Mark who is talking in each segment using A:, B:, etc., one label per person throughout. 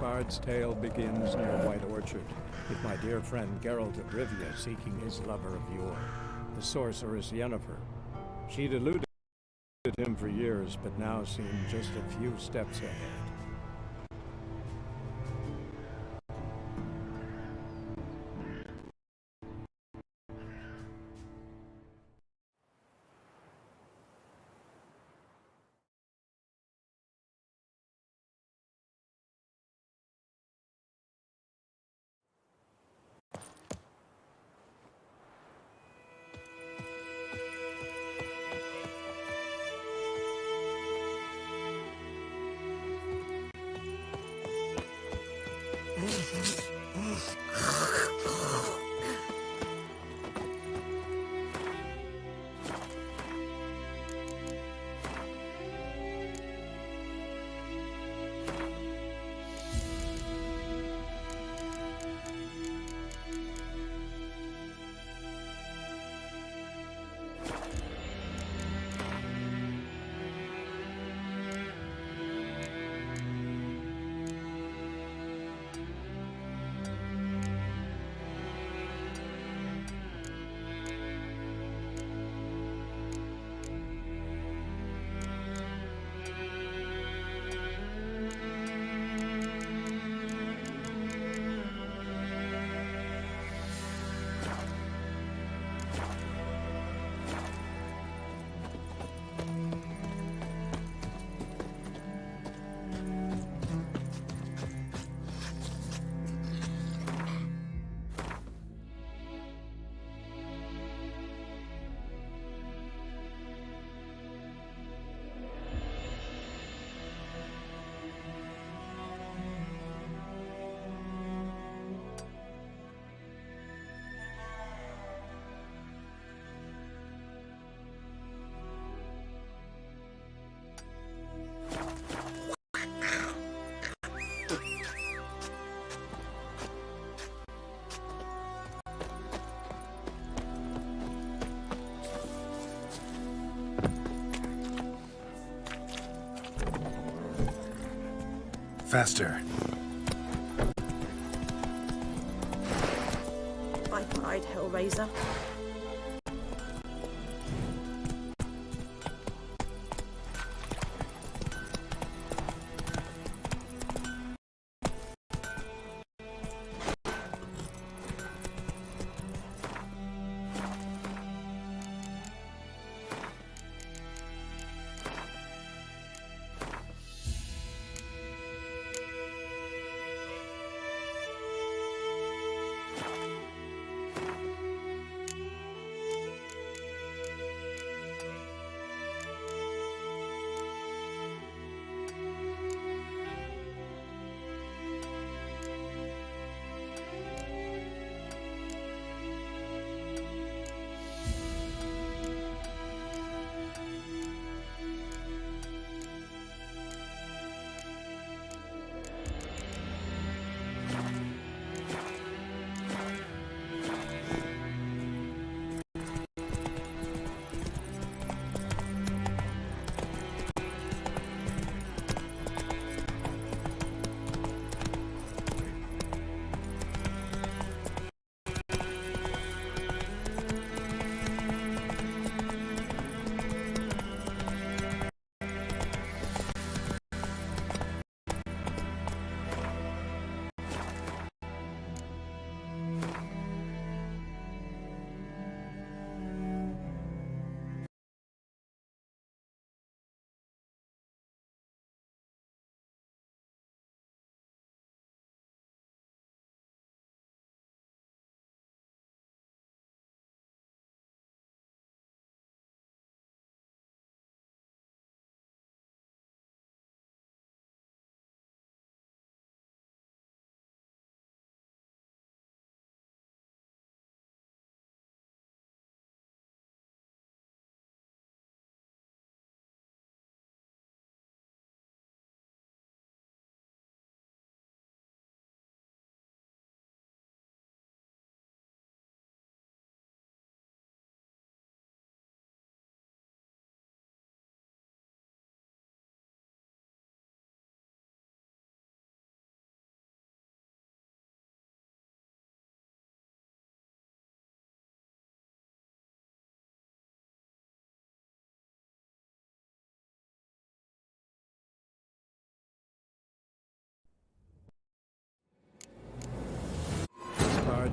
A: bard's tale begins near White Orchard, with my dear friend Geralt of Rivia seeking his lover of yore, the sorceress Yennefer. She'd eluded him for years, but now seemed just a few steps ahead.
B: Faster.
C: I cried, Hellraiser.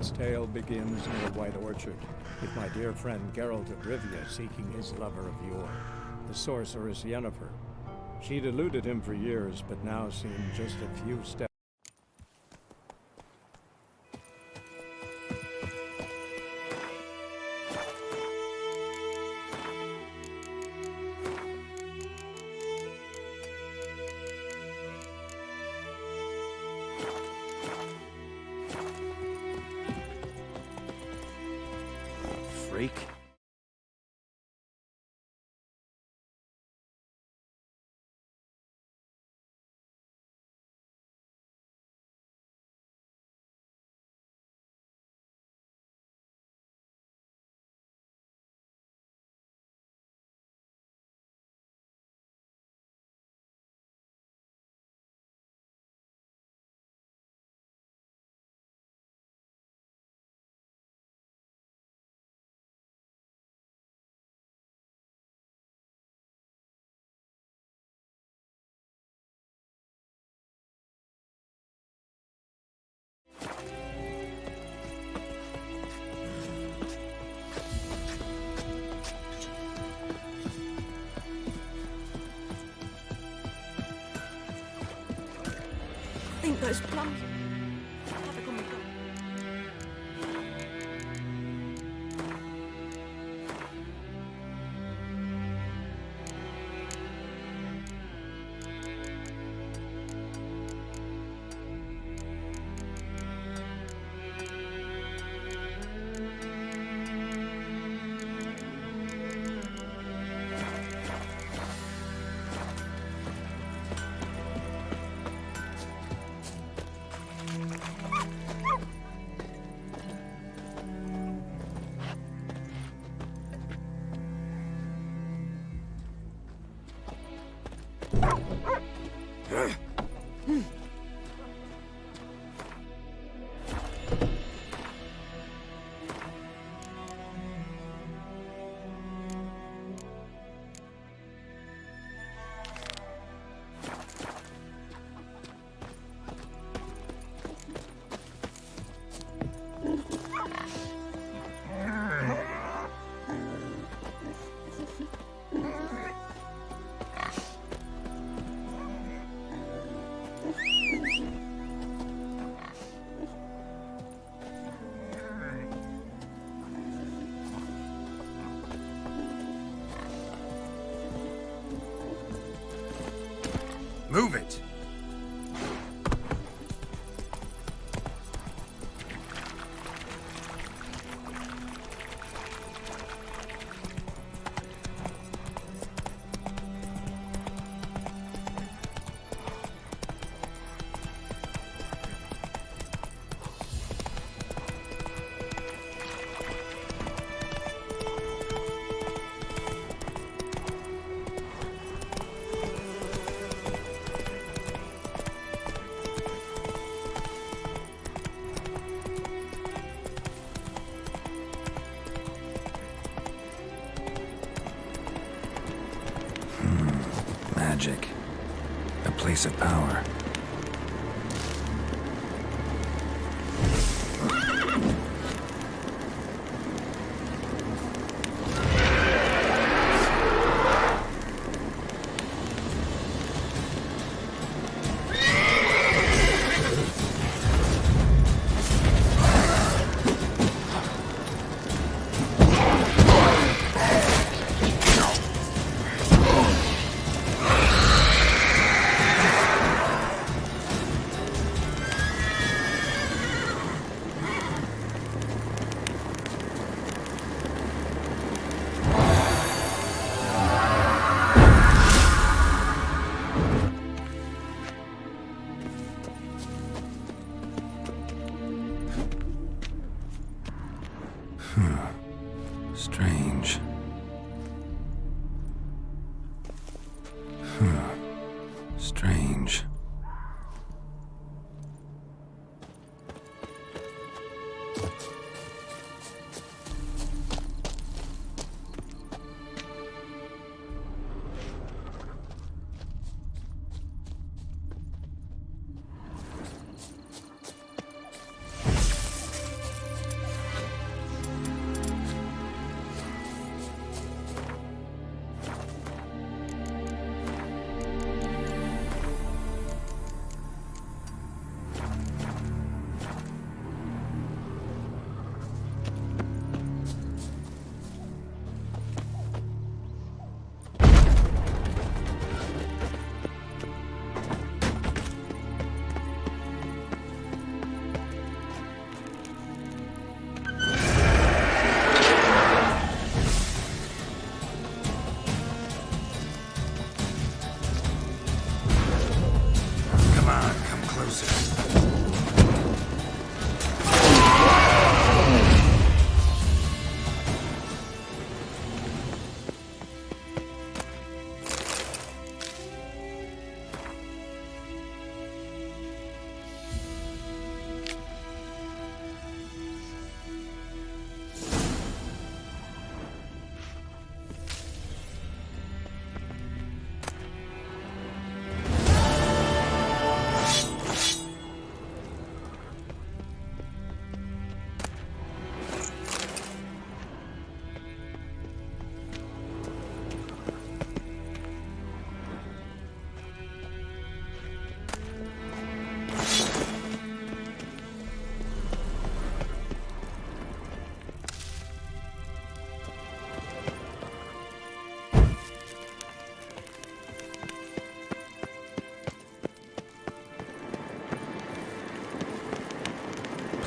A: Its tale begins near White Orchard, with my dear friend Geralt of Rivia seeking his lover of yore, the sorceress Yennefer. She'd eluded him for years, but now seemed just a few steps.
B: Freak.
C: I think those plums have a common goal.
B: Move it! Magic. A place of power.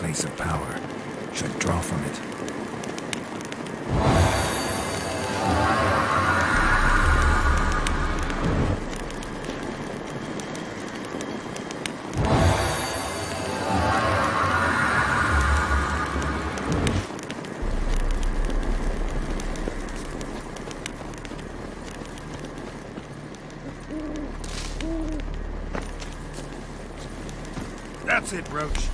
B: place of power should draw from it.
D: That's it, Roach.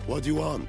E: What do you want?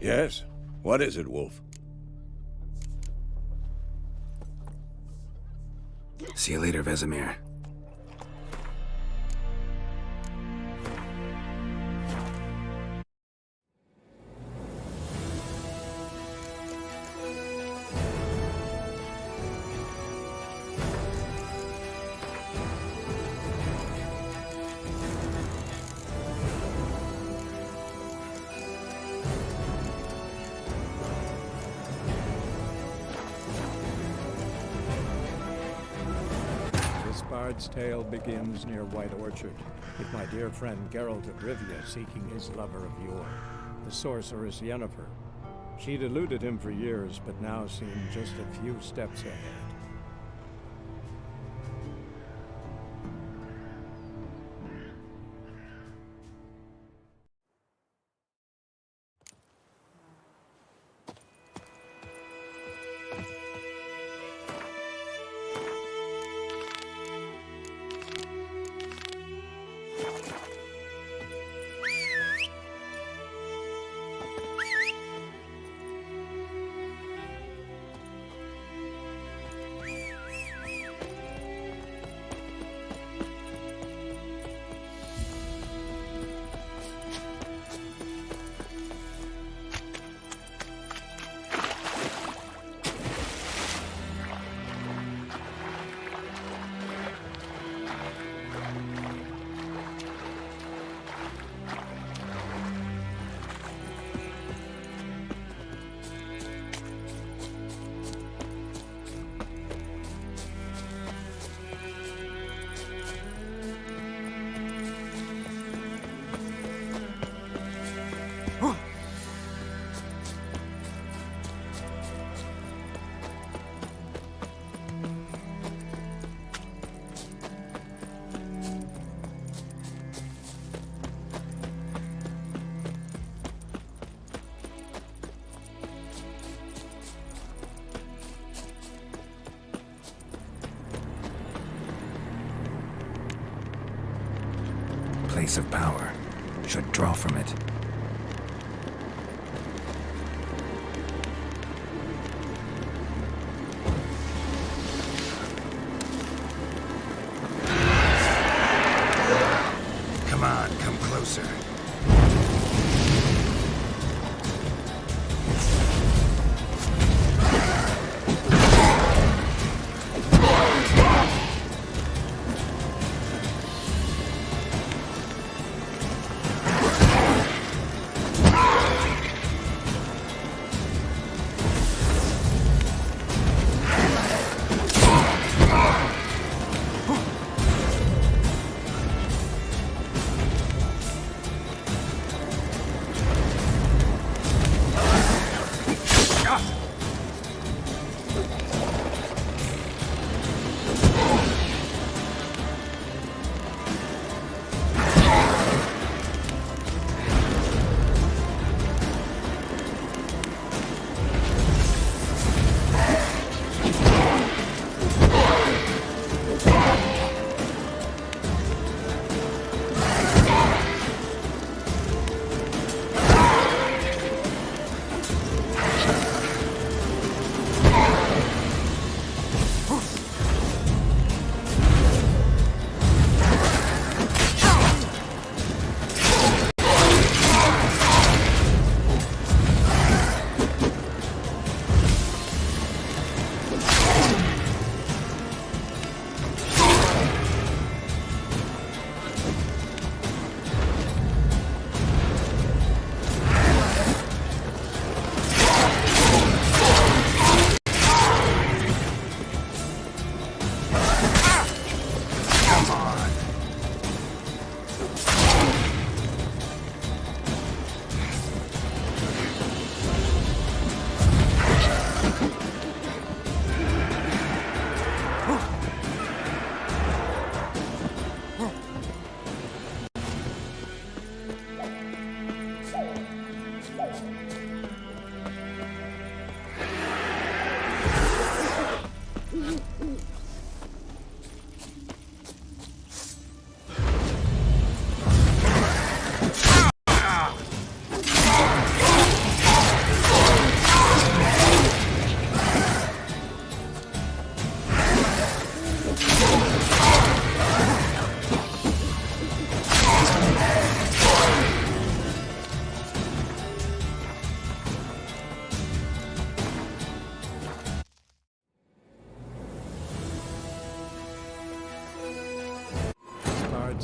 E: Yes? What is it, Wolf?
B: See you later, Vesemir.
A: This bard's tale begins near White Orchard, with my dear friend Geralt of Rivia seeking his lover of yore, the sorceress Yennefer. She'd eluded him for years, but now seemed just a few steps ahead.
B: Place of power should draw from it.
D: Come on, come closer.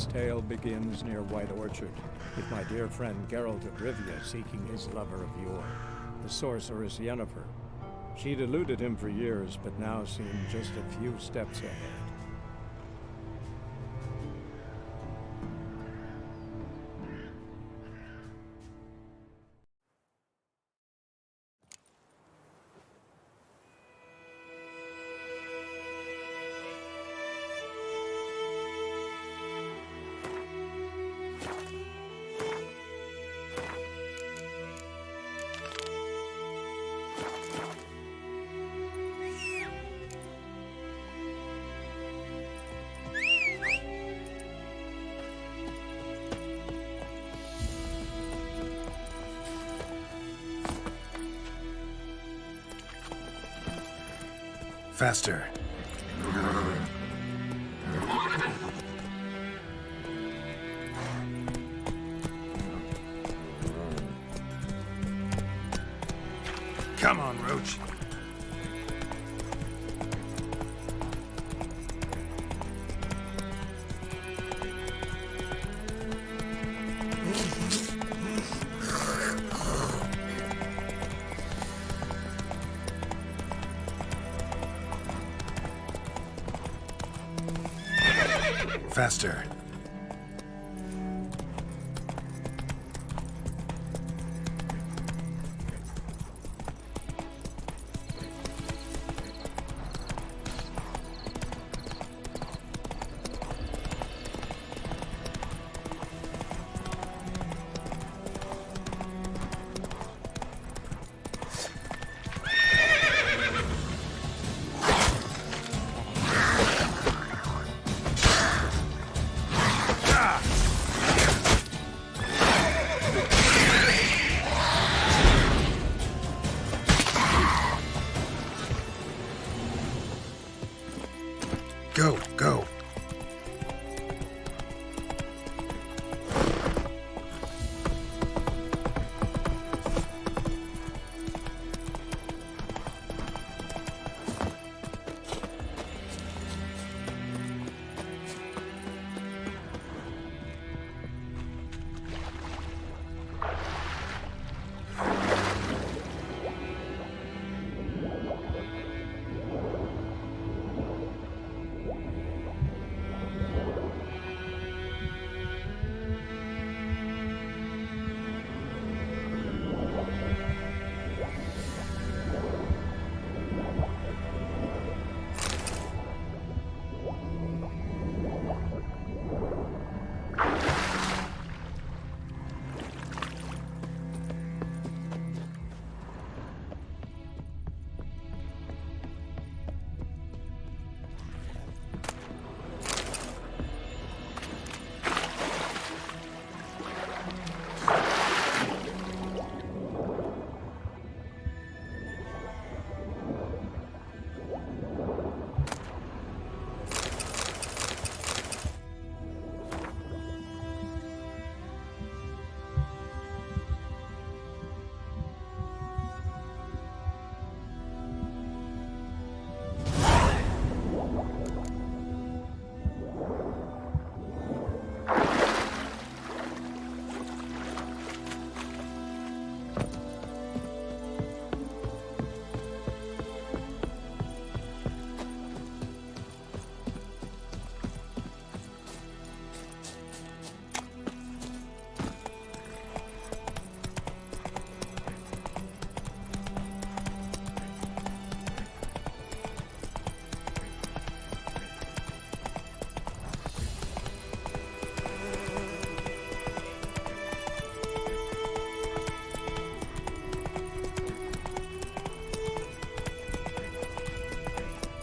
A: This tale begins near White Orchard, with my dear friend Geralt of Rivia seeking his lover of yore, the sorceress Yennefer. She'd eluded him for years, but now seemed just a few steps ahead.
D: Faster. Come on, Roach. Faster. Go, go.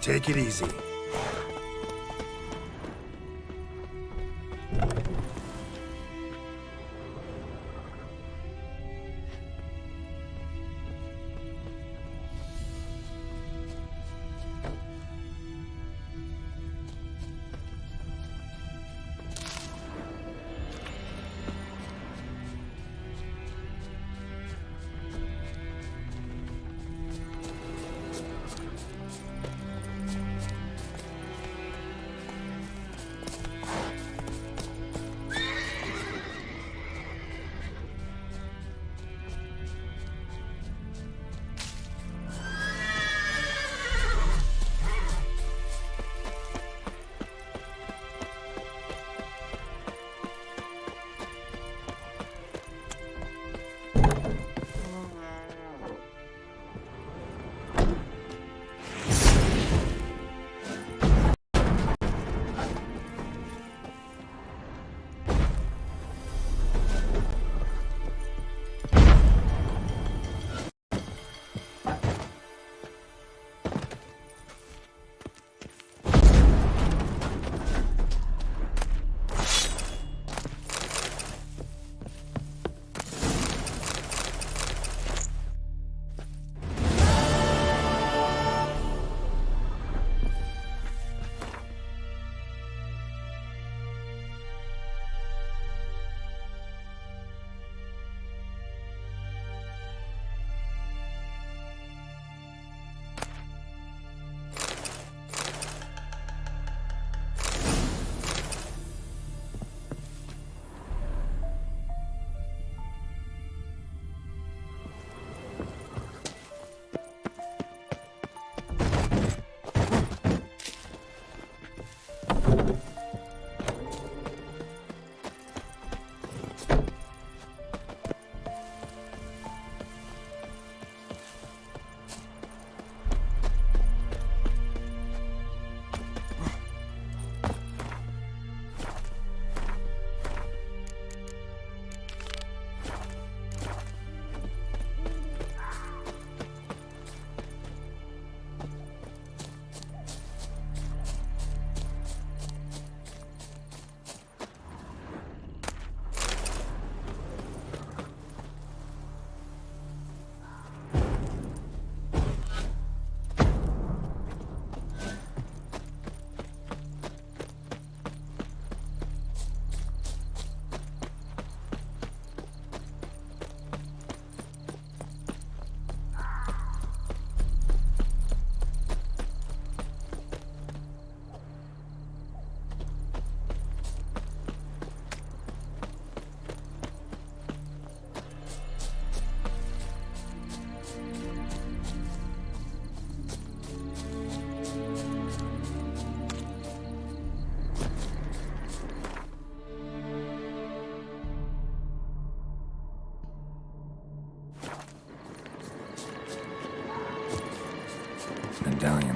D: Take it easy.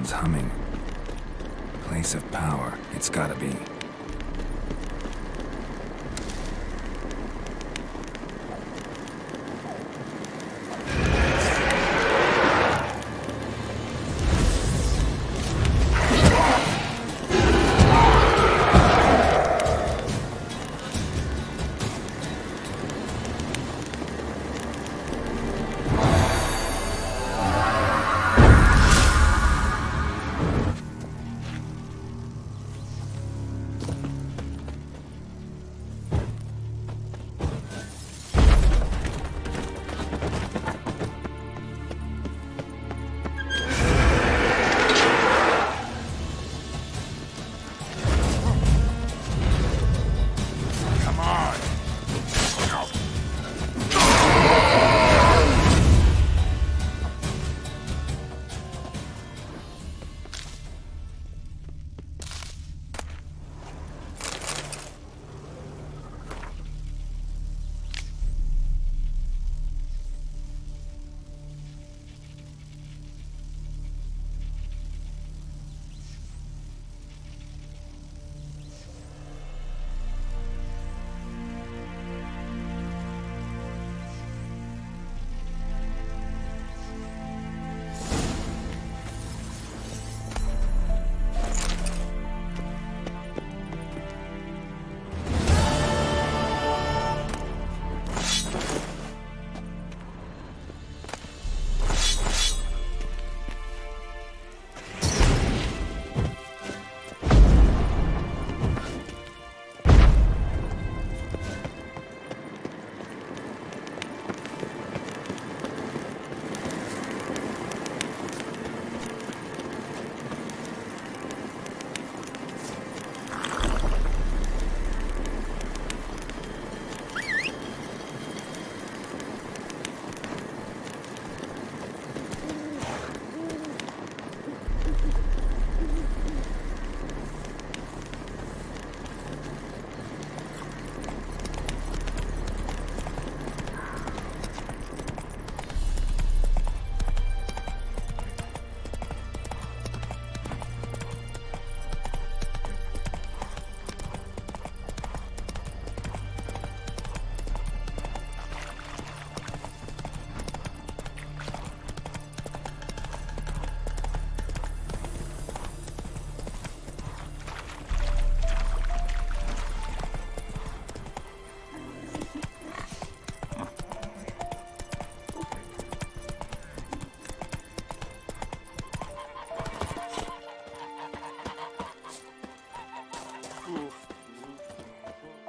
B: Sounds humming. Place of power. It's gotta be.
D: Come on.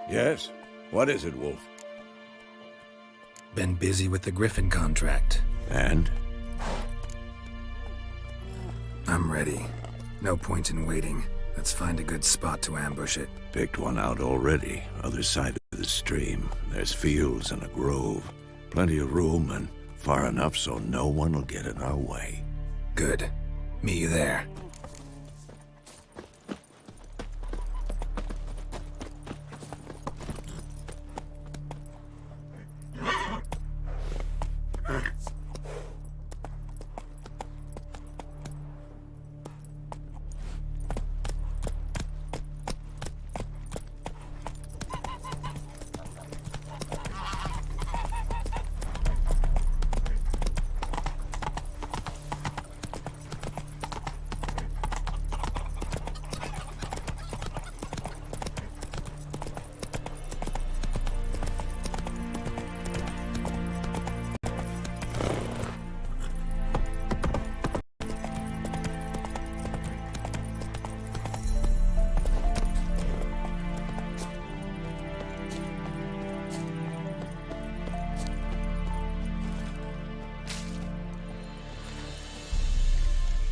E: Yes? What is it, Wolf?
B: Been busy with the Griffin contract.
E: And?
B: I'm ready. No point in waiting. Let's find a good spot to ambush it.
E: Picked one out already. Other side of the stream. There's fields and a grove. Plenty of room and far enough so no one will get in our way.
B: Good. Meet you there.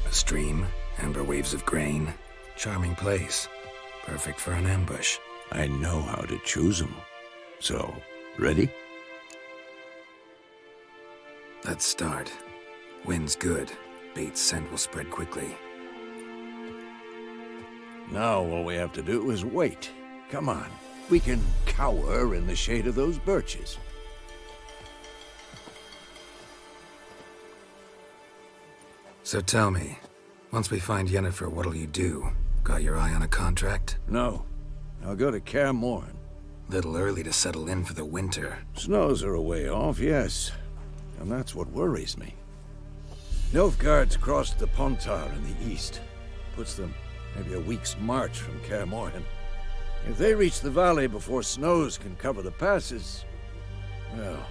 B: A stream, amber waves of grain. Charming place. Perfect for an ambush.
E: I know how to choose them. So, ready?
B: Let's start. Wind's good. Bait's scent will spread quickly.
E: Now all we have to do is wait. Come on. We can cower in the shade of those birches.
B: So tell me, Once we find Yennefer, what'll you do? Got your eye on a contract?
E: No. I'll go to Kaer Morhen.
B: Little early to settle in for the winter.
E: Snows are a way off, yes. And that's what worries me. Nilfgaard's crossed the Pontar in the east. Puts them maybe a week's march from Kaer Morhen. If they reach the valley before snows can cover the passes, well,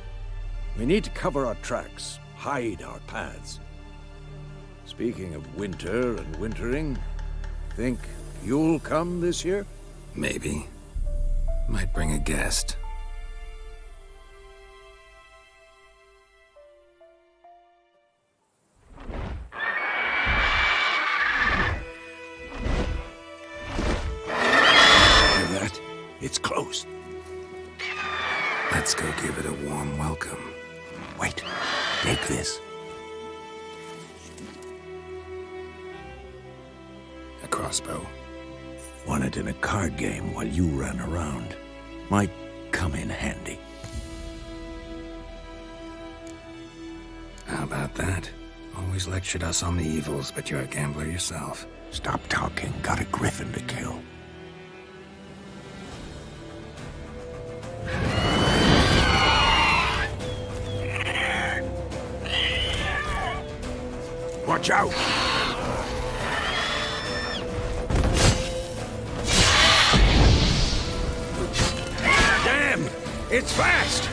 E: we need to cover our tracks, hide our paths. Speaking of winter and wintering, think you'll come this year?
B: Maybe. Might bring a guest.
E: Hear that? It's close.
B: Let's go give it a warm welcome.
E: Wait, take this.
B: A crossbow.
E: Won it in a card game while you ran around. Might come in handy.
B: How about that? Always lectured us on the evils, but you're a gambler yourself.
E: Stop talking. Got a griffin to kill. Watch out! Damn! It's fast!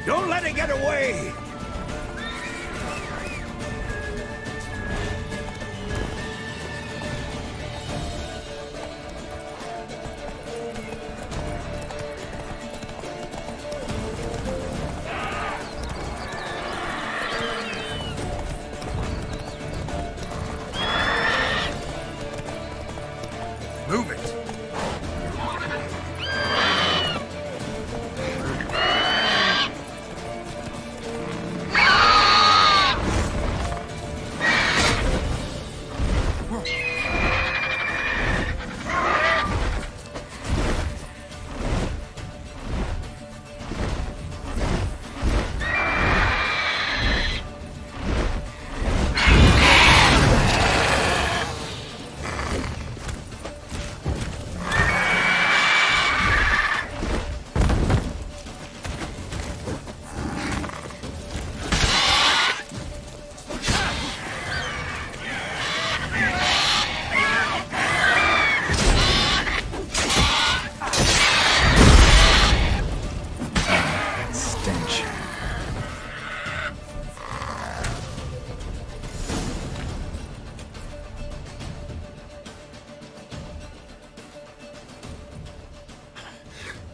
E: Don't let it get away!
D: Move it.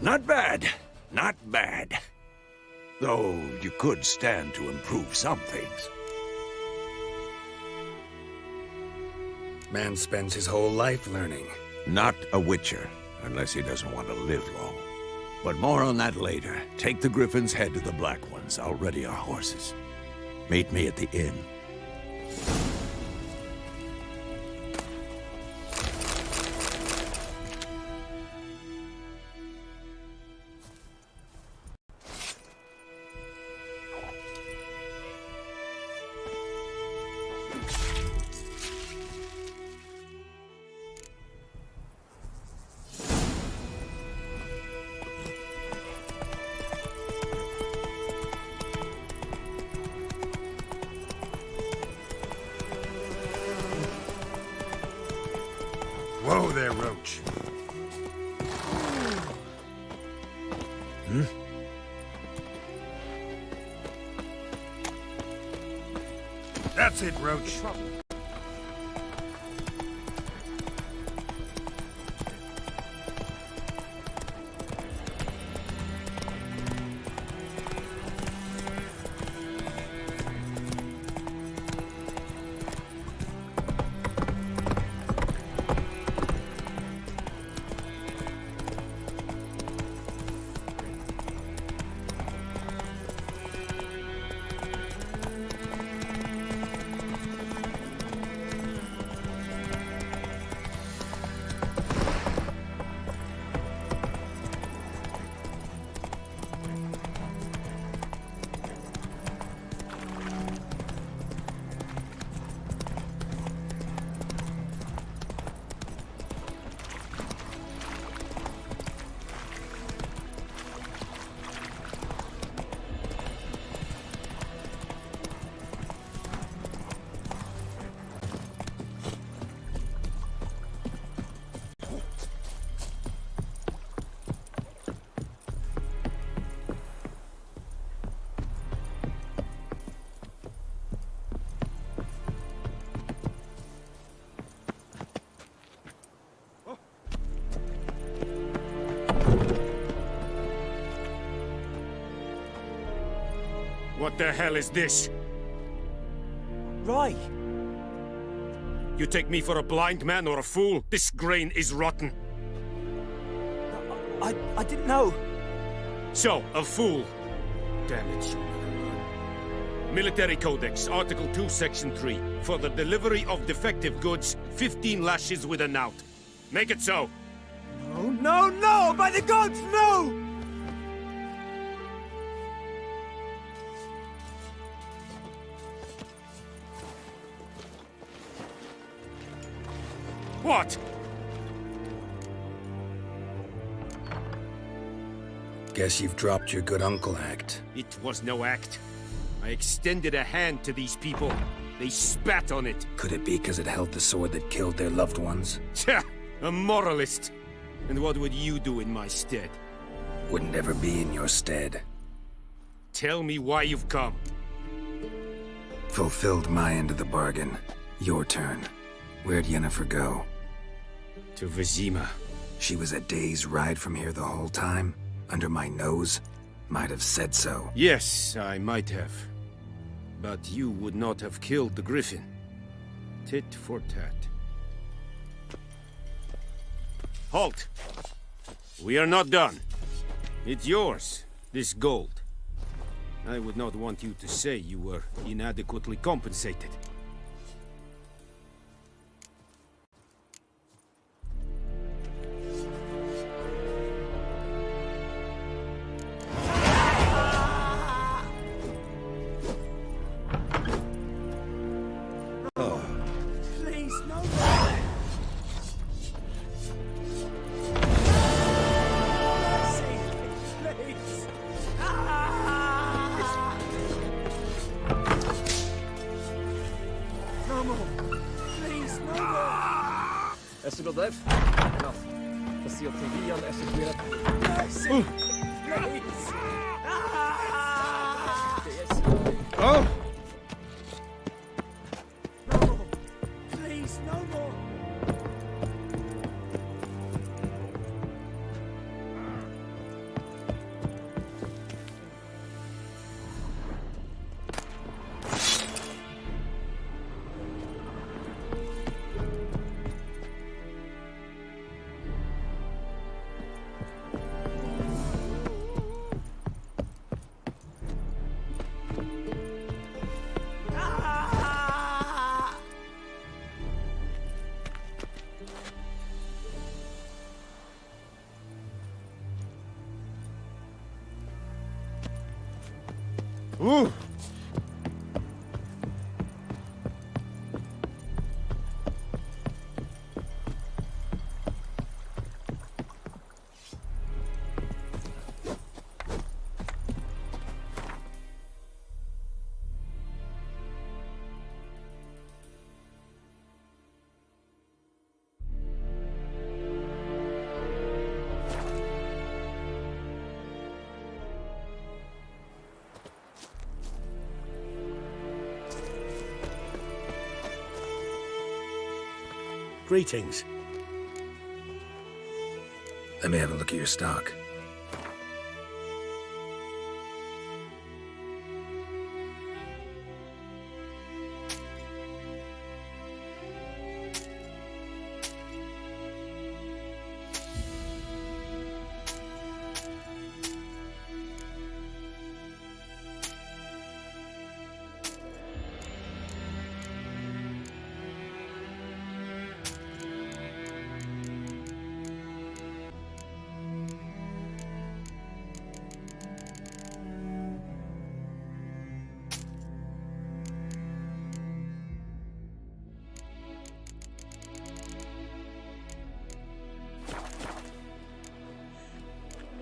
E: Not bad. Not bad. Though you could stand to improve some things.
B: Man spends his whole life learning.
E: Not a witcher, unless he doesn't want to live long. But more on that later. Take the Griffin's head to the Black Ones. I'll ready our horses. Meet me at the inn.
D: Whoa there, Roach. That's it, Roach.
F: What the hell is this?
G: Rye!
F: You take me for a blind man or a fool? This grain is rotten.
G: I didn't know.
F: So, a fool. Damn it, you'll never learn. Military Codex, Article 2, Section 3. For the delivery of defective goods, 15 lashes with a knout. Make it so.
G: No, no, no! By the gods, no!
F: What?
B: Guess you've dropped your good uncle act.
F: It was no act. I extended a hand to these people. They spat on it.
B: Could it be because it held the sword that killed their loved ones?
F: Tja, a moralist. And what would you do in my stead?
B: Wouldn't ever be in your stead.
F: Tell me why you've come.
B: Fulfilled my end of the bargain. Your turn. Where'd Yennefer go?
F: To Vizima.
B: She was a day's ride from here the whole time? Under my nose? Might have said so.
F: Yes, I might have. But you would not have killed the griffin. Tit for tat. Halt! We are not done. It's yours, this gold. I would not want you to say you were inadequately compensated.
G: Please, no! Mercy, please! No more! Please, no more!
H: SW, enough. Facility executed.
G: Mercy! Please!
A: Oh!
G: No more! Please, no more!
A: Ooh!
D: Greetings.
B: Let me have a look at your stock.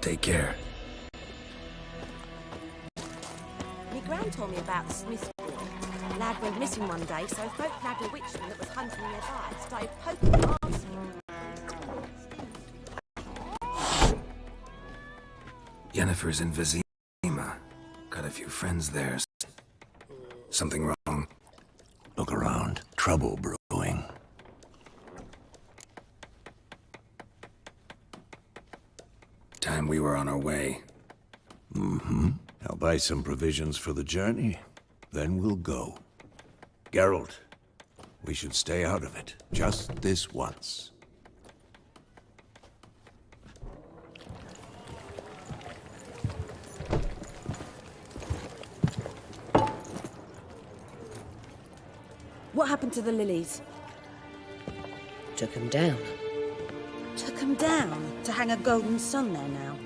B: Take care.
C: My gran told me about the Smith's boy. Lad went missing one day, so folk nabbed a witchman that was hunting nearby. Started poking and asking.
B: Yennefer's in Vizima. Got a few friends there. Something wrong?
E: Look around. Trouble brewing.
B: Time we were on our way.
E: Mm-hmm. I'll buy some provisions for the journey, then we'll go. Geralt, we should stay out of it, just this once.
C: What happened to the lilies?
I: Took him down.
C: Took them down to hang a golden sun there now.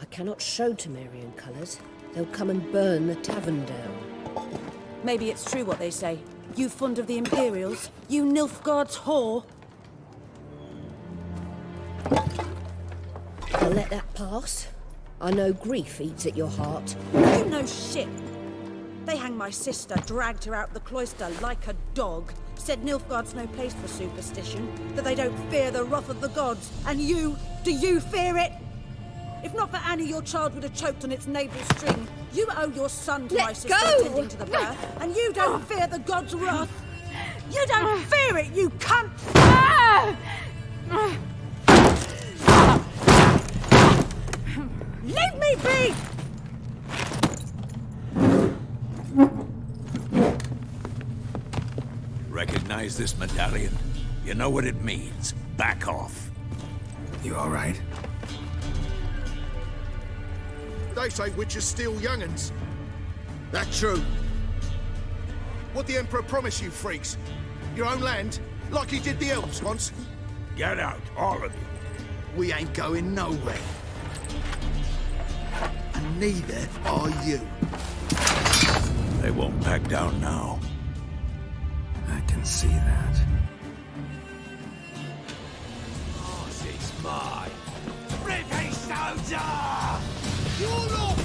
I: I cannot show Temerian colours. They'll come and burn the tavern down.
C: Maybe it's true what they say. You fond of the Imperials? You Nilfgaard's whore?
I: I'll let that pass. I know grief eats at your heart.
C: You know shit. They hanged my sister, dragged her out the cloister like a dog. Said Nilfgaard's no place for superstition, that they don't fear the wrath of the gods. And you, do you fear it? If not for Annie, your child would have choked on its navel string. You owe your son to my sister attending to the birth, and you don't fear the gods' wrath. You don't fear it, you cunt! Leave me be!
E: Recognize this medallion? You know what it means. Back off.
B: You all right?
J: They say witches steal young'uns. That true? What the Emperor promised you freaks? Your own land? Like he did the elves once?
E: Get out, all of you.
J: We ain't going nowhere. And neither are you.
E: They won't back down now.
B: I can see that.
G: It's mine. Rippy soldier! You're not...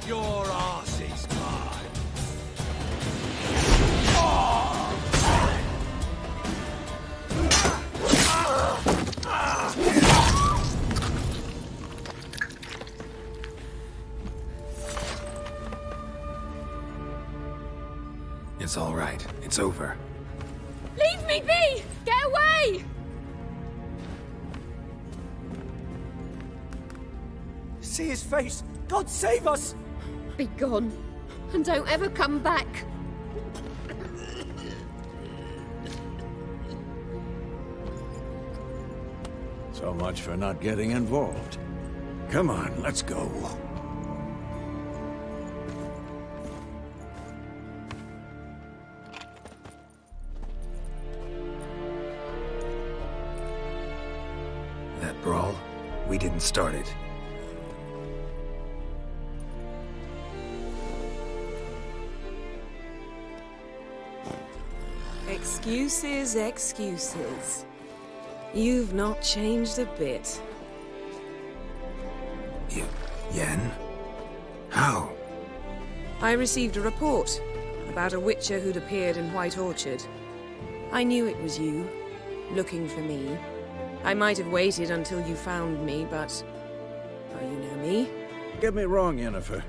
G: Your arse is mine.
B: It's all right. It's over.
K: Leave me be! Get away!
G: See his face! God save us!
K: Be gone, and don't ever come back.
E: So much for not getting involved. Come on, let's go.
B: That brawl, we didn't start it.
L: Excuses, excuses. You've not changed a bit.
B: Yen? How?
L: I received a report about a witcher who'd appeared in White Orchard. I knew it was you, looking for me. I might have waited until you found me, but... oh, you know me.
E: Get me wrong, Yennefer.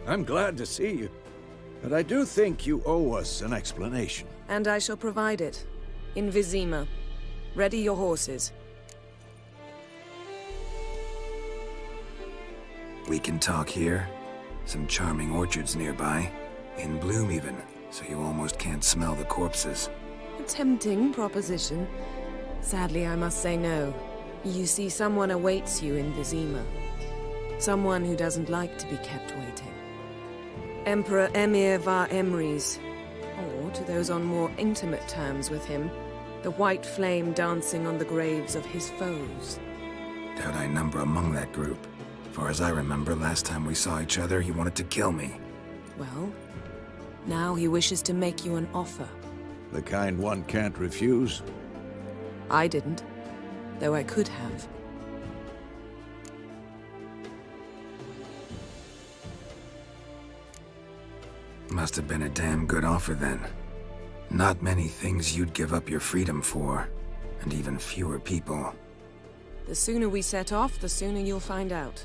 E: I'm glad to see you. But I do think you owe us an explanation.
L: And I shall provide it. In Vizima. Ready your horses.
B: We can talk here. Some charming orchards nearby. In bloom even, so you almost can't smell the corpses.
L: A tempting proposition. Sadly, I must say no. You see, someone awaits you in Vizima. Someone who doesn't like to be kept waiting. Emperor Emir var Emrys. Or, to those on more intimate terms with him, the white flame dancing on the graves of his foes.
B: Doubt I number among that group. Far as I remember, last time we saw each other, he wanted to kill me.
L: Well, now he wishes to make you an offer.
E: The kind one can't refuse?
L: I didn't, though I could have.
B: Must have been a damn good offer then. Not many things you'd give up your freedom for, and even fewer people.
L: The sooner we set off, the sooner you'll find out.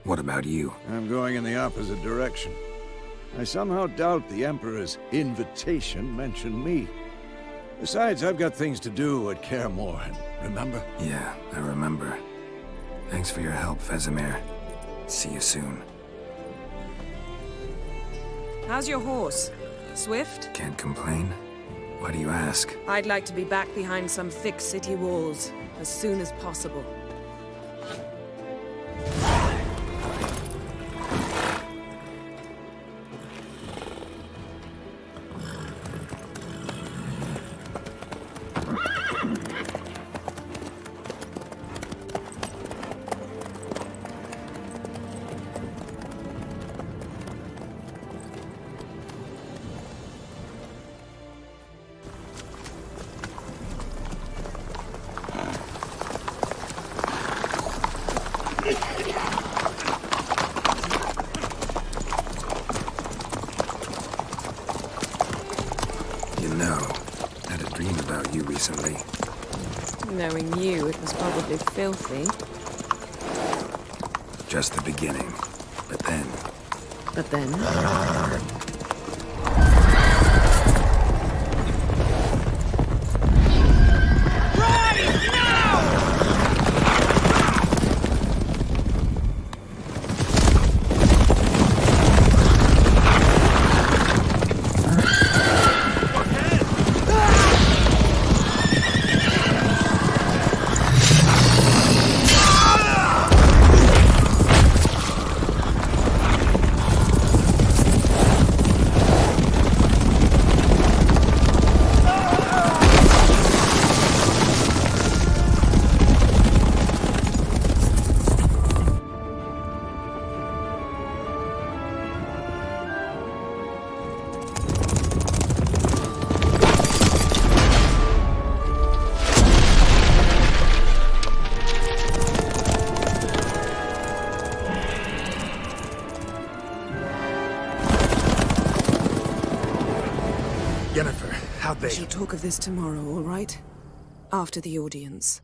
B: What about you?
E: I'm going in the opposite direction. I somehow doubt the Emperor's invitation mentioned me. Besides, I've got things to do at Kaer Morhen, remember?
B: Yeah, I remember. Thanks for your help, Vesemir. See you soon.
L: How's your horse? Swift?
B: Can't complain. Why do you ask?
L: I'd like to be back behind some thick city walls as soon as possible.
B: Recently.
L: Knowing you, it was probably filthy.
B: Just the beginning. But then...
L: But then? We shall talk of this tomorrow, all right? After the audience.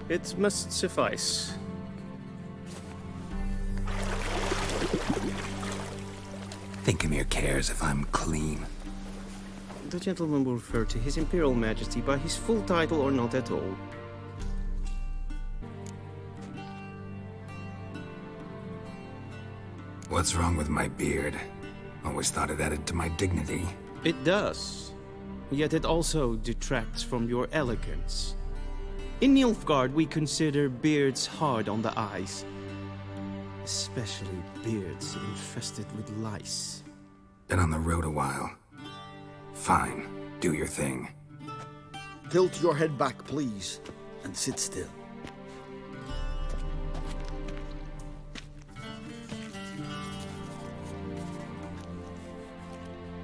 F: It must suffice.
B: Thinkemir cares if I'm clean.
F: The gentleman will refer to His Imperial Majesty by his full title or not at all.
B: What's wrong with my beard? Always thought it added to my dignity.
F: It does. Yet it also detracts from your elegance. In Nilfgaard, we consider beards hard on the eyes. Especially beards infested with lice.
B: Been on the road a while. Fine, do your thing.
J: Tilt your head back, please, and sit still.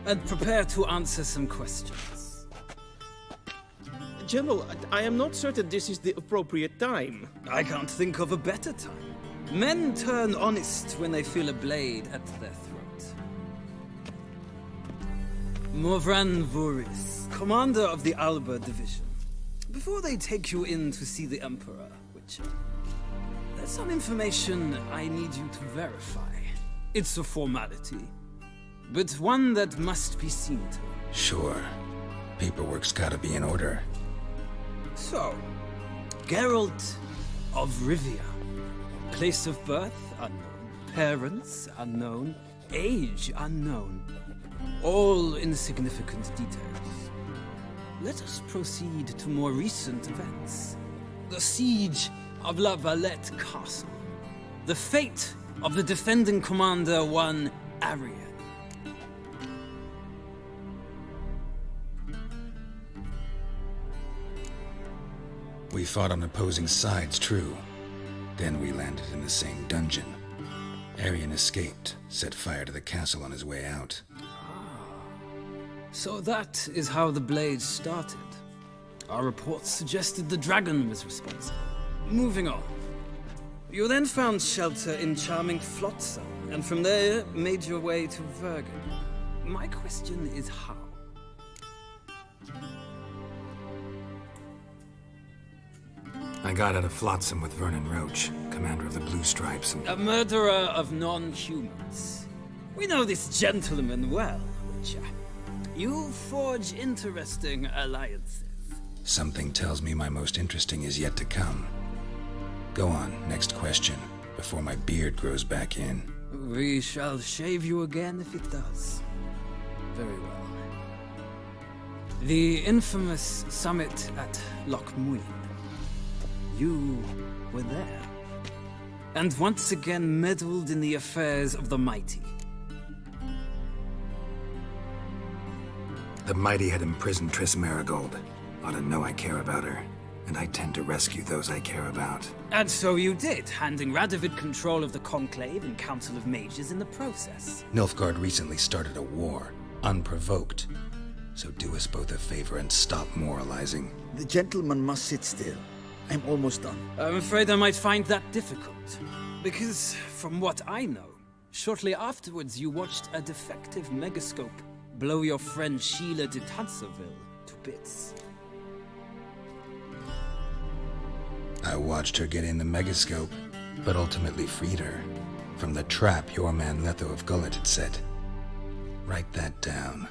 M: And prepare to answer some questions.
F: General, I am not certain this is the appropriate time.
M: I can't think of a better time. Men turn honest when they feel a blade at their throat. Morvran Vuris, commander of the Alba Division. Before they take you in to see the Emperor, Witcher, there's some information I need you to verify. It's a formality, but one that must be seen to.
B: Sure. Paperwork's gotta be in order.
M: So, Geralt of Rivia. Place of birth unknown. Parents unknown. Age unknown. All insignificant details. let us proceed to more recent events. The siege of La Valette Castle. The fate of the defending commander, one Arian.
B: We fought on opposing sides, true. Then we landed in the same dungeon. Arian escaped, set fire to the castle on his way out.
M: So that is how the Blade started. Our reports suggested the dragon was responsible. Moving on. You then found shelter in charming Flotsam, and from there made your way to Vergen. My question is how?
B: I got out of Flotsam with Vernon Roach, commander of the Blue Stripes, and...
M: A murderer of non-humans. We know this gentleman well, Witcher. You forge interesting alliances.
B: Something tells me my most interesting is yet to come. Go on, next question, before my beard grows back in.
M: We shall shave you again if it does. Very well. The infamous summit at Loch Muin. You were there. And once again meddled in the affairs of the mighty.
B: The mighty had imprisoned Triss Marigold. Ought to know I care about her, and I tend to rescue those I care about.
M: And so you did, handing Radovid control of the Conclave and Council of Mages in the process.
B: Nilfgaard recently started a war, unprovoked. So do us both a favor and stop moralizing.
G: The gentleman must sit still. I'm almost done.
M: I'm afraid I might find that difficult. Because, from what I know, shortly afterwards you watched a defective megascope blow your friend Sheila de Tanserville to bits.
B: I watched her get in the megascope, but ultimately freed her from the trap your man Letho of Gullet had set. Write that down.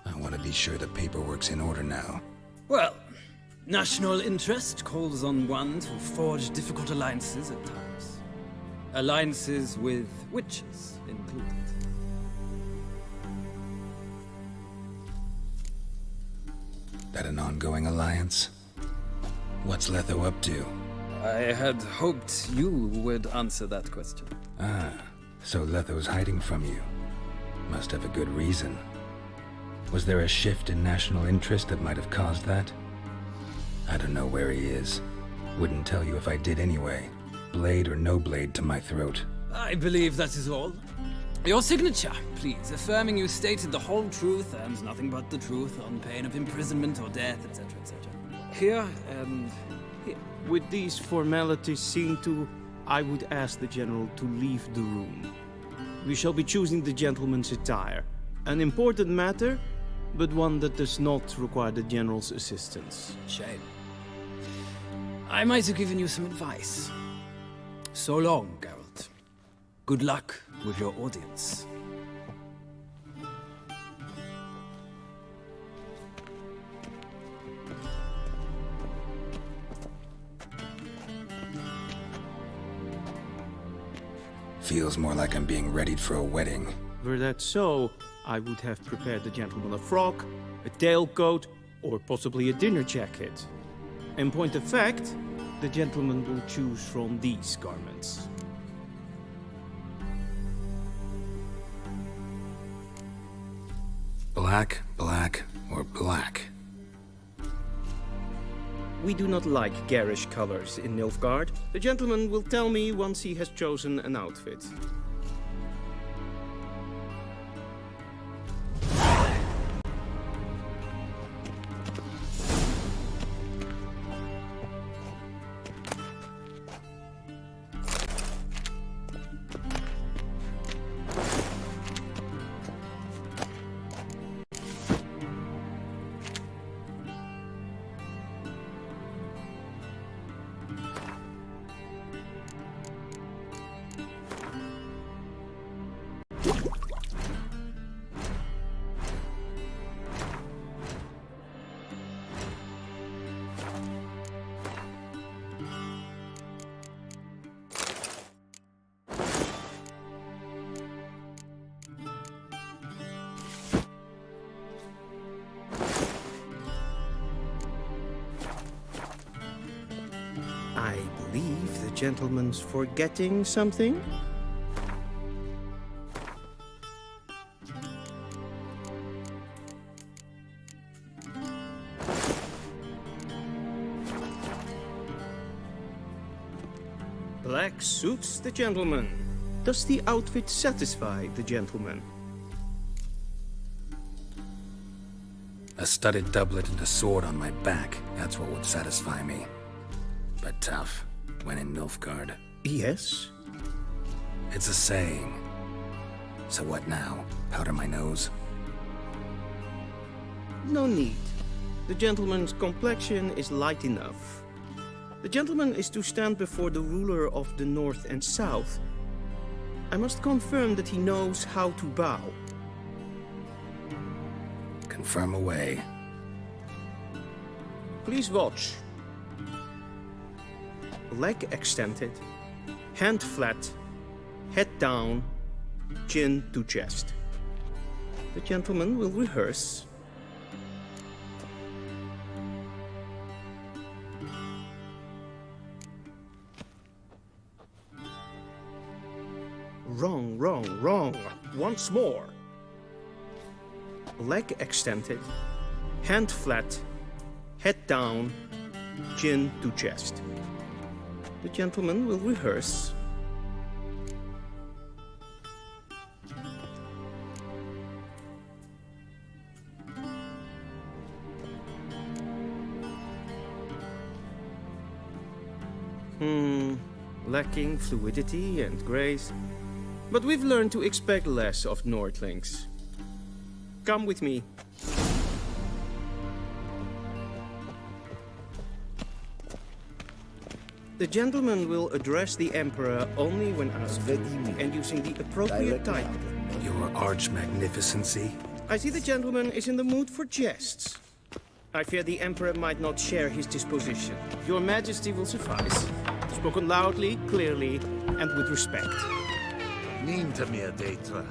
B: I want to be sure the paperwork's in order now.
M: Well, national interest calls on one to forge difficult alliances at times. Alliances with witches included.
B: That an ongoing alliance? What's Letho up to?
M: I had hoped you would answer that question.
B: Ah, so Letho's hiding from you. Must have a good reason. Was there a shift in national interest that might have caused that? I don't know where he is. Wouldn't tell you if I did anyway. Blade or no blade to my throat.
M: I believe that is all. Your signature, please, affirming you stated the whole truth and nothing but the truth on pain of imprisonment or death, etc., etc. Here and here.
N: With these formalities seen to, I would ask the General to leave the room. We shall be choosing the gentleman's attire. An important matter, but one that does not require the General's assistance.
M: Shame. I might have given you some advice. So long, Geralt. Good luck with your audience.
B: Feels more like I'm being readied for a wedding.
N: Were that so, I would have prepared the gentleman a frock, a tailcoat, or possibly a dinner jacket. In point of fact, the gentleman will choose from these garments.
B: Black, black, or black?
N: We do not like garish colors in Nilfgaard. The gentleman will tell me once he has chosen an outfit. believe the gentleman's forgetting something. Black suits the gentleman. Does the outfit satisfy the gentleman?
B: A studded doublet and a sword on my back, that's what would satisfy me. But tough, when in Nilfgaard.
N: Yes?
B: It's a saying. So what now? Powder my nose?
N: No need. The gentleman's complexion is light enough. The gentleman is to stand before the ruler of the North and South. I must confirm that he knows how to bow.
B: Confirm away.
N: Please watch. Leg extended, hand flat, head down, chin to chest. The gentleman will rehearse. Wrong, wrong, wrong. Once more. Leg extended, hand flat, head down, chin to chest. The gentleman will rehearse. Lacking fluidity and grace. But we've learned to expect less of Nordlings. Come with me. The gentleman will address the Emperor only when asked to, and using the appropriate title.
B: Your Arch-Magnificency?
N: I see the gentleman is in the mood for jests. I fear the Emperor might not share his disposition. Your Majesty will suffice. Spoken loudly, clearly, and with respect.
E: Ninta mia detra.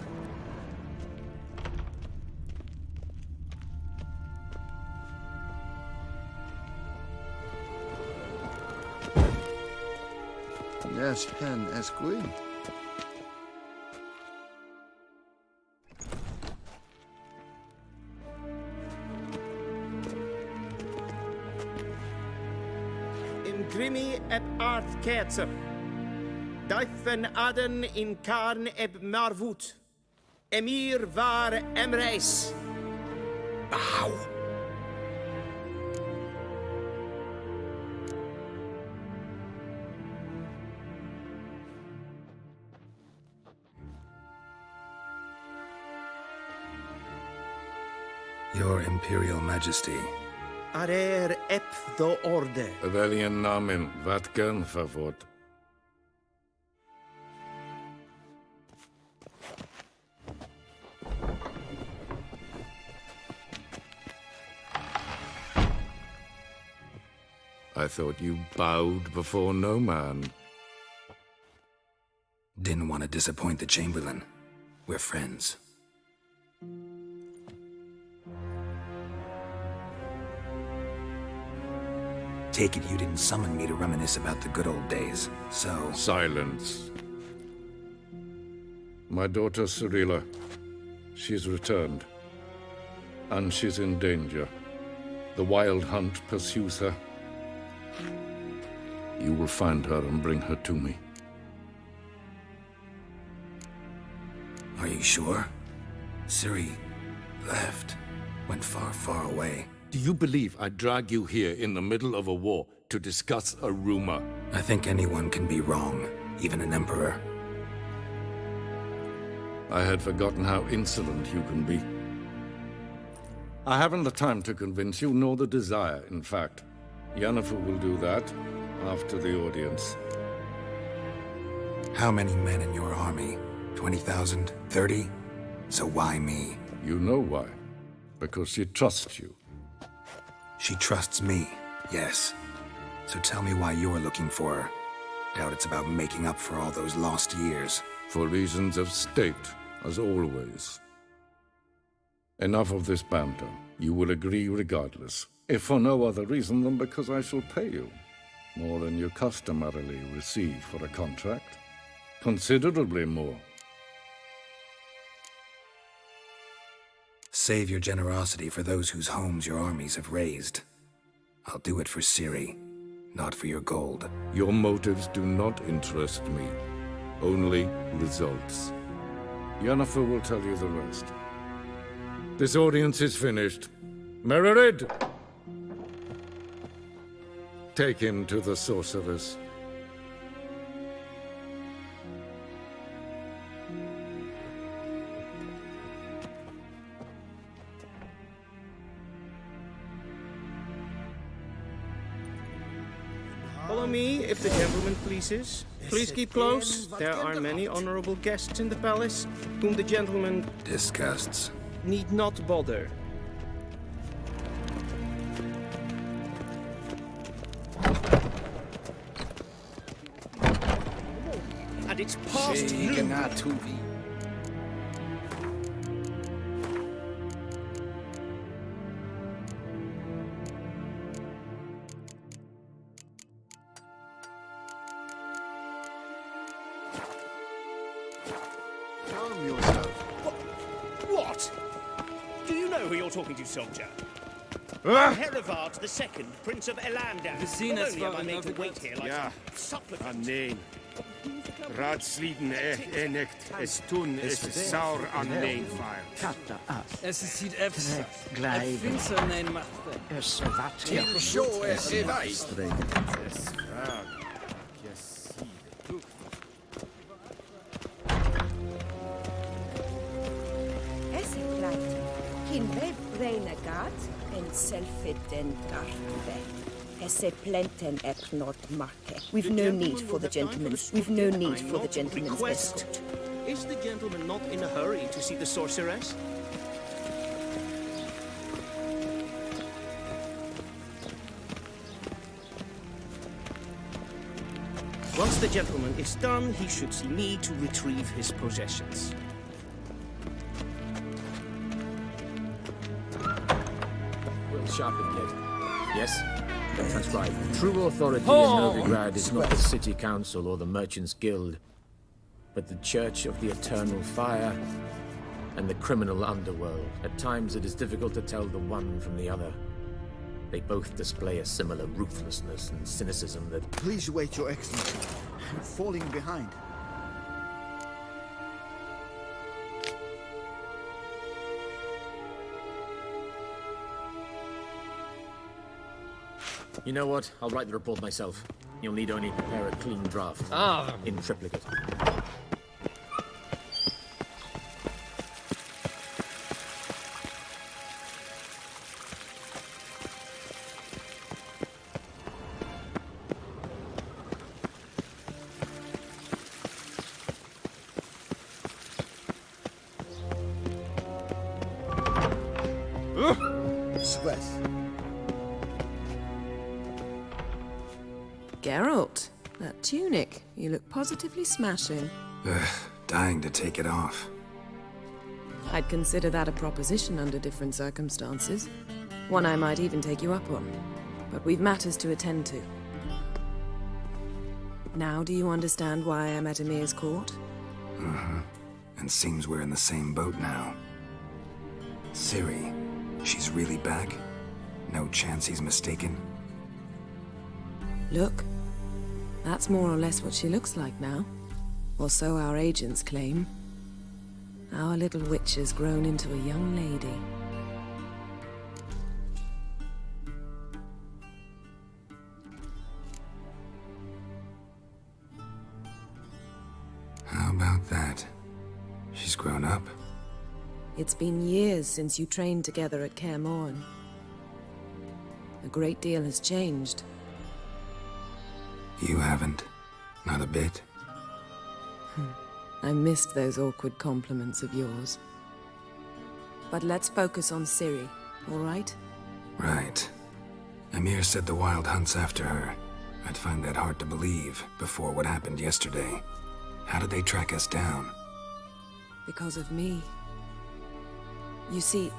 J: Yes, hen esqui.
N: In grimi eb art ketzer. Daifen aden in karn eb marvut. Emir var emreis.
B: Bow. Your Imperial Majesty.
N: Arer ep do orde.
O: Welchen Namen? Wat gern verwort? I thought you bowed before no man.
B: Didn't want to disappoint the Chamberlain. We're friends. Take it you didn't summon me to reminisce about the good old days, so...
O: Silence. My daughter Cyrilla, she's returned. And she's in danger. The Wild Hunt pursues her. You will find her and bring her to me.
B: Are you sure? Ciri left. Went far, far away.
O: Do you believe I'd drag you here in the middle of a war to discuss a rumor?
B: I think anyone can be wrong, even an emperor.
O: I had forgotten how insolent you can be. I haven't the time to convince you, nor the desire, in fact. Yennefer will do that after the audience.
B: How many men in your army? 20,000? 30? So why me?
O: You know why. Because she trusts you.
B: She trusts me, yes. So tell me why you're looking for her. Doubt it's about making up for all those lost years.
O: For reasons of state, as always. Enough of this banter. You will agree regardless. If for no other reason than because I shall pay you. More than you customarily receive for a contract. Considerably more.
B: Save your generosity for those whose homes your armies have razed. I'll do it for Ciri, not for your gold.
O: Your motives do not interest me. Only results. Yennefer will tell you the rest. This audience is finished. Mererid! Take him to the sorceress.
N: Follow me, if the gentleman pleases. Please keep close. There are many honorable guests in the palace, whom the gentleman
B: Disgusts.
N: need not bother. And it's past noon.
J: Calm yourself.
F: What? Do you know who you're talking to, soldier?
O: Ah!
F: Herivard II, Prince of Elandar.
M: The scene
F: Not
M: is
F: only am I
M: for
F: made to
M: another
F: wait
M: god.
F: here like
N: Ja.
F: a supplicant.
N: Amen. Ratsliden nicht, es tun, es saur an neefire.
M: Es sieht efter. Jag finns en en matte.
E: Till sjå är iväg.
C: Essikleid. Kinve breinagat en selfiden garve. Esse plenten eknot marke. We've no need for the gentleman's. We've no need for the gentleman's
N: Request.
C: escort.
N: Is the gentleman not in a hurry to see the sorceress? Once the gentleman is done, he should see me to retrieve his possessions.
H: Well sharpened yet. Yes? That's right. True authority in Novigrad is not the city council or the merchants' guild, but the Church of the Eternal Fire and the criminal underworld. At times it is difficult to tell the one from the other. They both display a similar ruthlessness and cynicism that...
J: Please wait, Your Excellency. I'm falling behind.
H: You know what? I'll write the report myself. You'll need only prepare a clean draft. In triplicate.
J: Sweat.
L: Geralt, that tunic. You look positively smashing.
B: Dying to take it off.
L: I'd consider that a proposition under different circumstances. One I might even take you up on. But we've matters to attend to. Now do you understand why I'm at Emir's court?
B: And seems we're in the same boat now. Ciri, she's really back? No chance he's mistaken?
L: Look, that's more or less what she looks like now. Or so our agents claim. Our little witch has grown into a young lady.
B: How about that? She's grown up?
L: It's been years since you trained together at Kaer Morhen. A great deal has changed.
B: You haven't. Not a bit.
L: I missed those awkward compliments of yours. But let's focus on Ciri, all right?
B: Right. Emir said the Wild hunts after her. I'd find that hard to believe before what happened yesterday. How did they track us down?
L: Because of me. You see,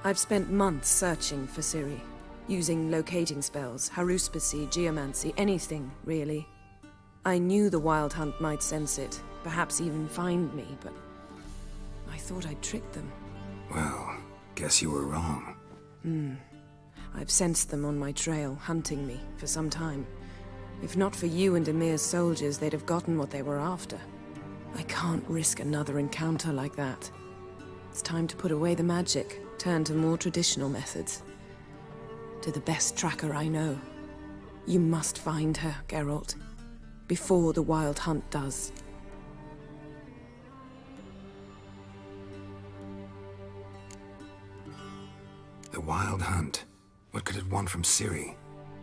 L: I've spent months searching for Ciri. using locating spells, haruspicy, geomancy, anything, really. I knew the Wild Hunt might sense it, perhaps even find me, but I thought I'd tricked them.
B: Well, guess you were wrong.
L: I've sensed them on my trail, hunting me, for some time. If not for you and Emir's soldiers, they'd have gotten what they were after. I can't risk another encounter like that. It's time to put away the magic, turn to more traditional methods. To the best tracker I know. You must find her, Geralt. Before the Wild Hunt does.
B: The Wild Hunt. What could it want from Ciri?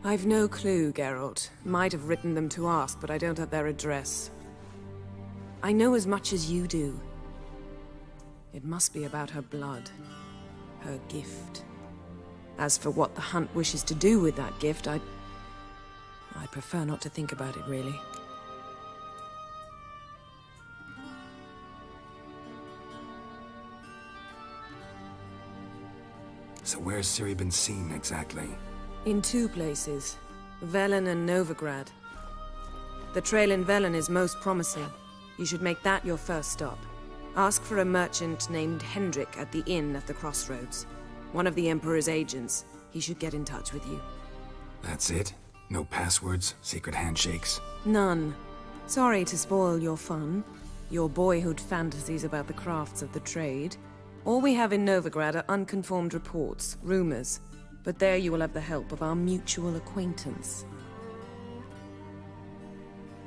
L: I've no clue, Geralt. Might have written them to ask, but I don't have their address. I know as much as you do. It must be about her blood. Her gift. As for what the Hunt wishes to do with that gift, I prefer not to think about it, really.
B: So where's Ciri been seen, exactly?
L: In 2 places. Velen and Novigrad. The trail in Velen is most promising. You should make that your first stop. Ask for a merchant named Hendrik at the inn at the crossroads. One of the Emperor's agents. He should get in touch with you.
B: That's it? No passwords? Secret handshakes?
L: None. Sorry to spoil your fun. Your boyhood fantasies about the crafts of the trade. All we have in Novigrad are unconfirmed reports, rumors. But there you will have the help of our mutual acquaintance.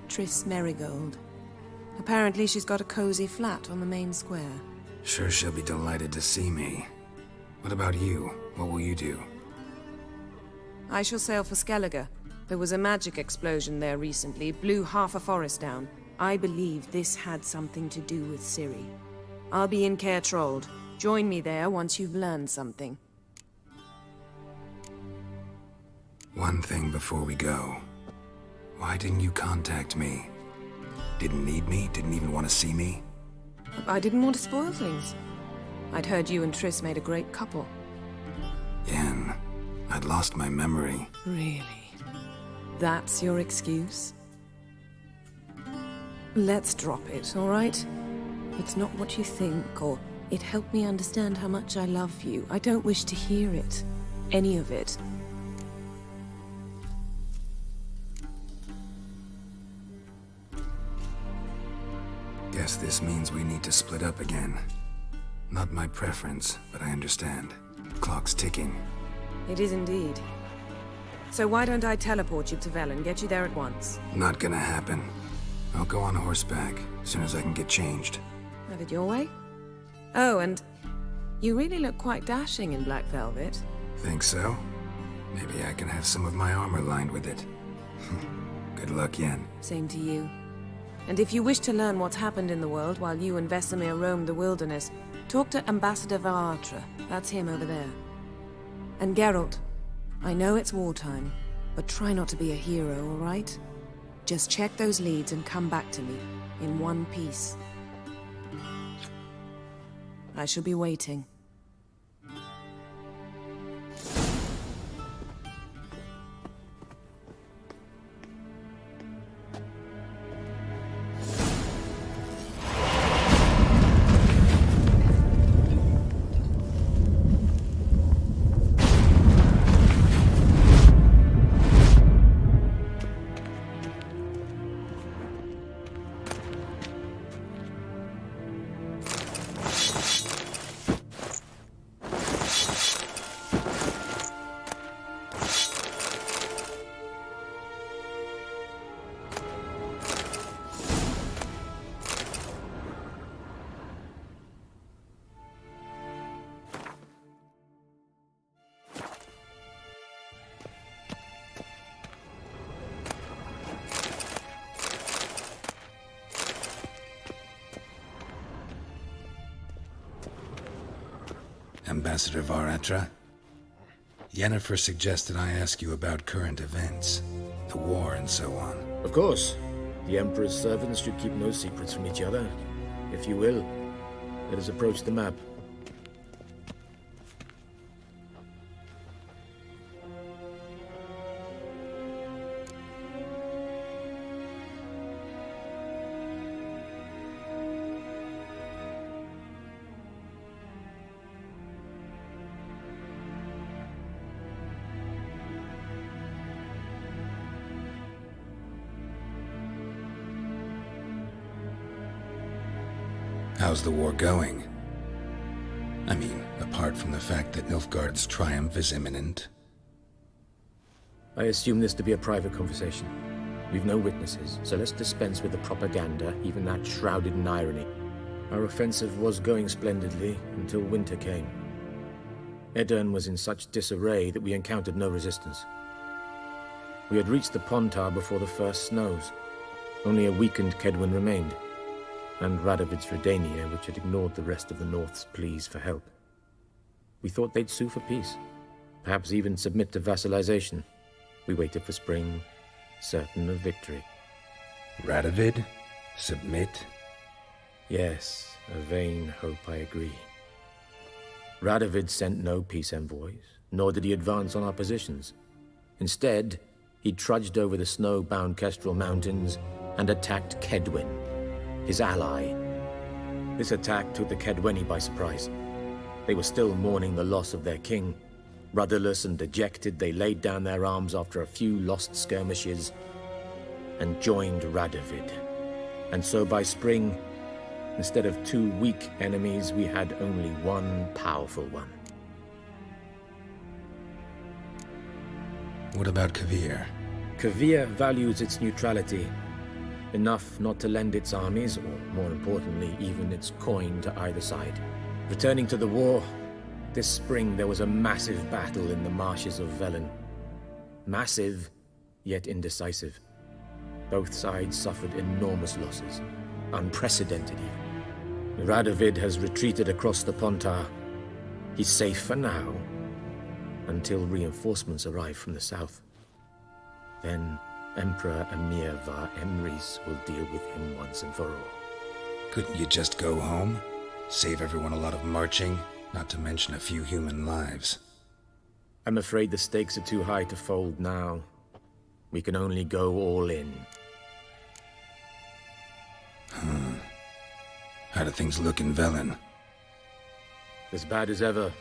L: Triss Merigold. Apparently she's got a cozy flat on the main square.
B: Sure she'll be delighted to see me. What about you? What will you do?
L: I shall sail for Skellige. There was a magic explosion there recently, blew half a forest down. I believe this had something to do with Ciri. I'll be in Caer Trold. Join me there once you've learned something.
B: One thing before we go. Why didn't you contact me? Didn't need me? Didn't even want to see me?
L: I didn't want to spoil things. I'd heard you and Triss made a great couple.
B: Yen, I'd lost my memory.
L: Really? That's your excuse? Let's drop it, all right? It's not what you think, or it helped me understand how much I love you. I don't wish to hear it. Any of it.
B: Guess this means we need to split up again. Not my preference, but I understand. Clock's ticking.
L: It is indeed. So why don't I teleport you to Velen, get you there at once?
B: Not gonna happen. I'll go on horseback, as soon as I can get changed.
L: Have it your way? Oh, and you really look quite dashing in black velvet.
B: Think so? Maybe I can have some of my armor lined with it. Good luck, Yen.
L: Same to you. And if you wish to learn what's happened in the world while you and Vesemir roamed the wilderness, talk to Ambassador Varatra. That's him over there. And Geralt, I know it's wartime, but try not to be a hero, all right? Just check those leads and come back to me, in one piece. I shall be waiting.
B: Ambassador Varatra? Yennefer suggested I ask you about current events, the war and so on.
H: Of course. The Emperor's servants should keep no secrets from each other. If you will, let us approach the map.
B: How's the war going? I mean, apart from the fact that Nilfgaard's triumph is imminent.
H: I assume this to be a private conversation. We've no witnesses, so let's dispense with the propaganda, even that shrouded in irony. Our offensive was going splendidly until winter came. Edirn was in such disarray that we encountered no resistance. We had reached the Pontar before the first snows. Only a weakened Kedwen remained, and Radovid's Redania, which had ignored the rest of the North's pleas for help. We thought they'd sue for peace, perhaps even submit to vassalization. We waited for spring, certain of victory.
B: Radovid? Submit?
H: Yes, a vain hope, I agree. Radovid sent no peace envoys, nor did he advance on our positions. Instead, he trudged over the snow-bound Kestrel Mountains and attacked Kedwen, his ally. This attack took the Kedweni by surprise. They were still mourning the loss of their king. Rudderless and dejected, they laid down their arms after a few lost skirmishes and joined Radovid. And so by spring, instead of 2 weak enemies, we had only one powerful one.
B: What about Kavir?
H: Kavir values its neutrality, enough not to lend its armies, or more importantly, even its coin to either side. Returning to the war, this spring there was a massive battle in the marshes of Velen. Massive, yet indecisive. Both sides suffered enormous losses, unprecedented even. Radovid has retreated across the Pontar. He's safe for now, until reinforcements arrive from the south. Then Emperor Emir var Emrys will deal with him once and for all.
B: Couldn't you just go home? Save everyone a lot of marching, not to mention a few human lives.
H: I'm afraid the stakes are too high to fold now. We can only go all in.
B: How do things look in Velen?
H: As bad as ever,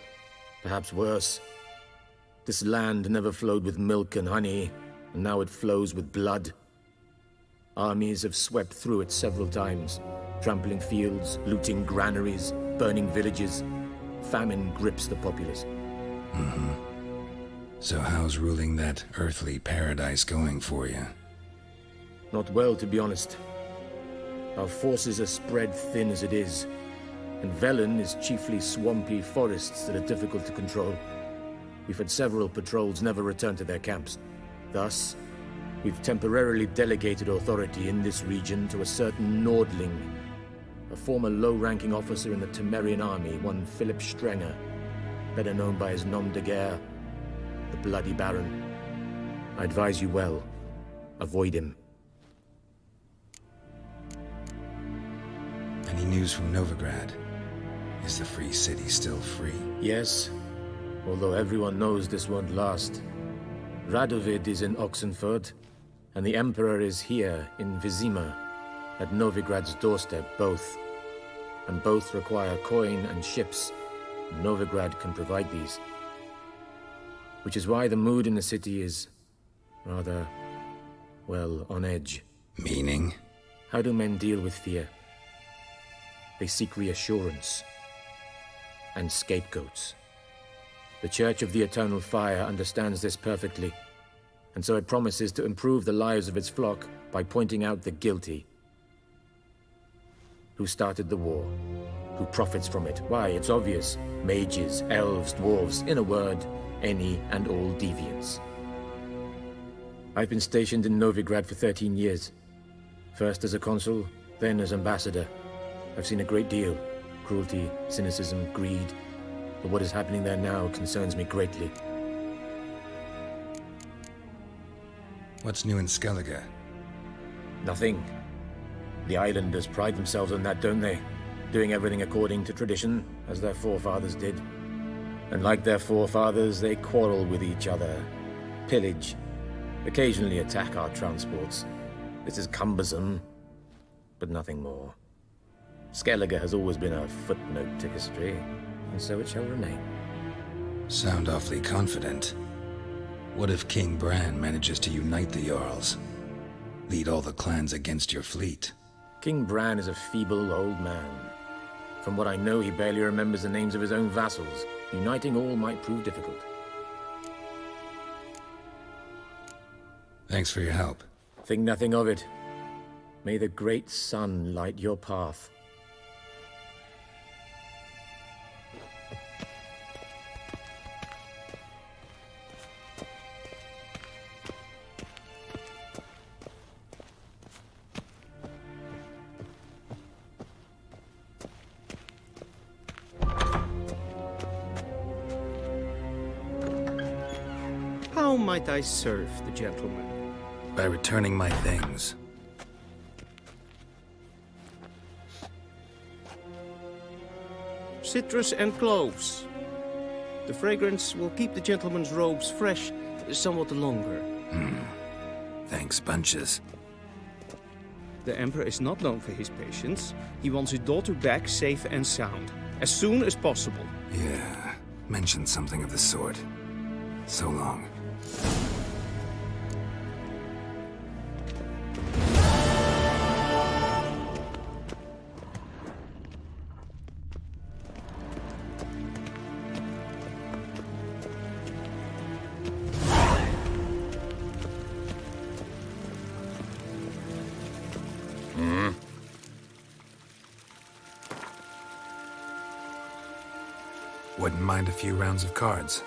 H: perhaps worse. This land never flowed with milk and honey, and now it flows with blood. Armies have swept through it several times, trampling fields, looting granaries, burning villages. Famine grips the populace.
B: So how's ruling that earthly paradise going for you?
H: Not well, to be honest. Our forces are spread thin as it is, and Velen is chiefly swampy forests that are difficult to control. We've had several patrols never return to their camps. Thus, we've temporarily delegated authority in this region to a certain Nordling, a former low-ranking officer in the Temerian army, one Philip Strenger, better known by his nom de guerre, the Bloody Baron. I advise you well. Avoid him.
B: Any news from Novigrad? Is the free city still free?
H: Yes, although everyone knows this won't last. Radovid is in Oxenford, and the Emperor is here in Vizima, at Novigrad's doorstep, both. And both require coin and ships. Novigrad can provide these. Which is why the mood in the city is rather, well, on edge.
B: Meaning?
H: How do men deal with fear? They seek reassurance and scapegoats. The Church of the Eternal Fire understands this perfectly, and so it promises to improve the lives of its flock by pointing out the guilty. Who started the war? Who profits from it? Why, it's obvious. Mages, elves, dwarves, in a word, any and all deviants. I've been stationed in Novigrad for 13 years. First as a consul, then as ambassador. I've seen a great deal. Cruelty, cynicism, greed. But what is happening there now concerns me greatly.
B: What's new in Skellige?
H: Nothing. The islanders pride themselves on that, don't they? Doing everything according to tradition, as their forefathers did. And like their forefathers, they quarrel with each other, pillage, occasionally attack our transports. This is cumbersome, but nothing more. Skellige has always been a footnote to history, and so it shall remain.
B: Sound awfully confident. What if King Bran manages to unite the Jarls? Lead all the clans against your fleet?
H: King Bran is a feeble old man. From what I know, he barely remembers the names of his own vassals. Uniting all might prove difficult.
B: Thanks for your help.
H: Think nothing of it. May the great sun light your path.
N: How might I serve the gentleman?
B: By returning my things.
N: Citrus and cloves. The fragrance will keep the gentleman's robes fresh somewhat longer.
B: Thanks, bunches.
N: The Emperor is not known for his patience. He wants his daughter back safe and sound, as soon as possible.
B: Yeah, mentioned something of the sort. So long. Wouldn't mind a few rounds of cards.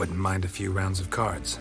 B: Wouldn't mind a few rounds of cards.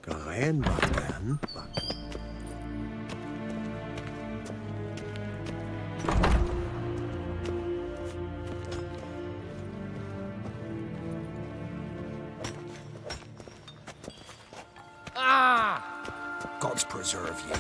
P: Keren bahkan.
E: Gods preserve you.